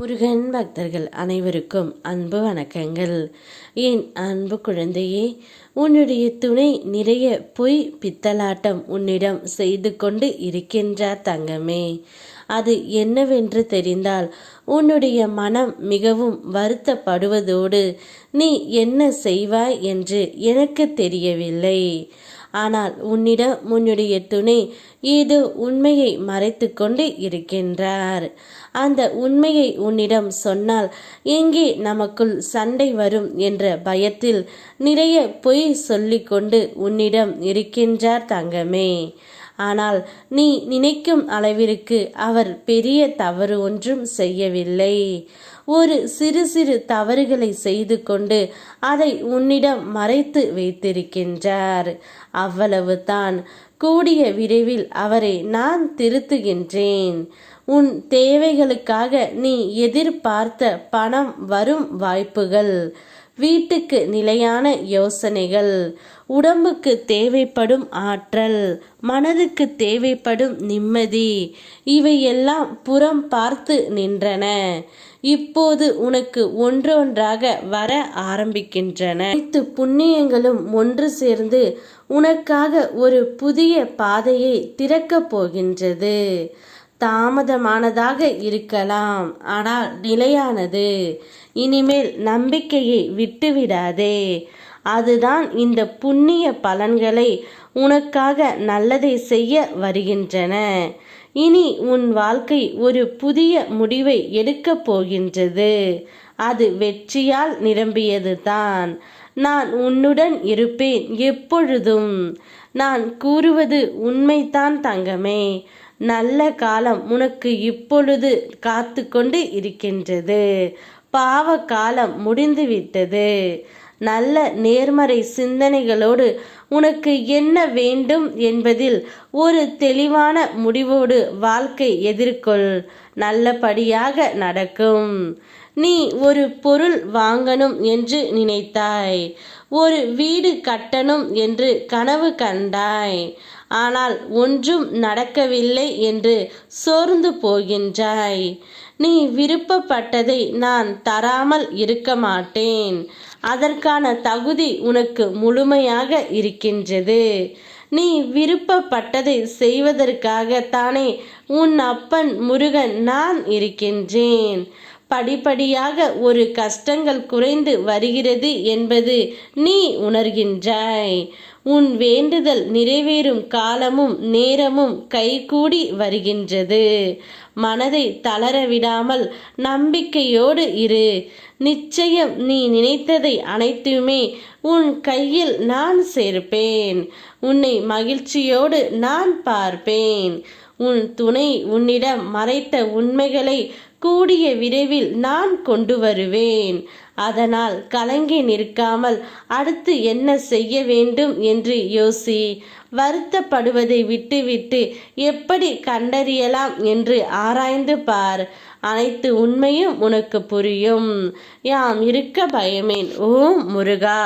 முருகன் பக்தர்கள் அனைவருக்கும் அன்பு வணக்கங்கள். என் அன்பு குழந்தையே, உன்னுடைய துணை நிறைய பொய் பித்தலாட்டம் உன்னிடம் செய்து கொண்டு இருக்கின்றார் தங்கமே. அது என்னவென்று தெரிந்தால் உன்னுடைய மனம் மிகவும் வருத்தப்படுவதோடு நீ என்ன செய்வாய் என்று எனக்கு தெரியவில்லை. ஆனால் உன்னிடம் உன்னுடைய துணை ஏதோ உண்மையை மறைத்து கொண்டு இருக்கின்றார். அந்த உண்மையை உன்னிடம் சொன்னால் எங்கே நமக்குள் சண்டை வரும் என்ற பயத்தில் நிறைய பொய் சொல்லிக்கொண்டு உன்னிடம் இருக்கின்றார் தங்கமே. ஆனால் நீ நினைக்கும் அளவிற்கு அவர் பெரிய தவறு ஒன்றும் செய்யவில்லை. ஒரு சிறு சிறு தவறுகளை செய்து கொண்டு அதை உன்னிடம் மறைத்து வைத்திருக்கின்றார். அவ்வளவுதான். கூடிய விரைவில் அவரை நான் திருத்துகின்றேன். உன் தேவைகளுக்காக நீ எதிர்பார்த்த பணம் வரும் வாய்ப்புகள், வீட்டுக்கு நிலையான யோசனைகள், உடம்புக்கு தேவைப்படும் ஆற்றல், மனதுக்கு தேவைப்படும் நிம்மதி, இவையெல்லாம் புறம் பார்த்து நின்றன. இப்போது உனக்கு ஒன்றொன்றாக வர ஆரம்பிக்கின்றன. அனைத்து புண்ணியங்களும் ஒன்று சேர்ந்து உனக்காக ஒரு புதிய பாதையை திறக்கப் போகின்றது. தாமதமானதாக இருக்கலாம், ஆனால் நிலையானது. இனிமேல் நம்பிக்கையை விட்டுவிடாதே. அதுதான் இந்த புண்ணிய பலன்களை உனக்காக நல்லதை செய்ய வருகின்றன. இனி உன் வாழ்க்கை ஒரு புதிய முடிவை எடுக்கப் போகின்றது. அது வெற்றியால் நிரம்பியது தான். நான் உன்னுடன் இருப்பேன் எப்பொழுதும். நான் கூறுவது உண்மைதான் தங்கமே. நல்ல காலம் உனக்கு இப்பொழுது காத்து கொண்டு இருக்கின்றது. பாவ காலம் முடிந்துவிட்டது. நல்ல நேர்மறை சிந்தனைகளோடு உனக்கு என்ன வேண்டும் என்பதில் ஒரு தெளிவான முடிவோடு வாழ்க்கை எதிர்கொள். நல்லபடியாக நடக்கும். நீ ஒரு பொருள் வாங்கணும் என்று நினைத்தாய், ஒரு வீடு கட்டணும் என்று கனவு கண்டாய். ஆனால் ஒன்றும் நடக்கவில்லை என்று சோர்ந்து போகின்றாய். நீ விருப்பப்பட்டதை நான் தராமல் இருக்க மாட்டேன். அதற்கான தகுதி உனக்கு முழுமையாக இருக்கின்றது. நீ விருப்பப்பட்டதை செய்வதற்காகத்தானே உன் அப்பன் முருகன் நான் இருக்கின்றேன். படிப்படியாக ஒரு கஷ்டங்கள் குறைந்து வருகிறது என்பது நீ உணர்கின்றாய். உன் வேண்டுதல் நிறைவேறும் காலமும் நேரமும் கைகூடி வருகின்றது. மனதை தளர விடாமல் நம்பிக்கையோடு இரு. நிச்சயம் நீ நினைத்ததை அனைத்துமே உன் கையில் நான் சேர்ப்பேன். உன்னை மகிழ்ச்சியோடு நான் பார்ப்பேன். உன் துணை உன்னிடம் மறைத்த உண்மைகளை கூடிய விரைவில் நான் கொண்டு வருவேன். அதனால் கலங்கி நிற்காமல் அடுத்து என்ன செய்ய வேண்டும் என்று யோசி. வருத்தப்படுவதை விட்டுவிட்டு எப்படி கண்டறியலாம் என்று ஆராய்ந்து பார். அனைத்து உண்மையும் உனக்கு புரியும். யாம் இருக்க பயமேன். ஓம் முருகா.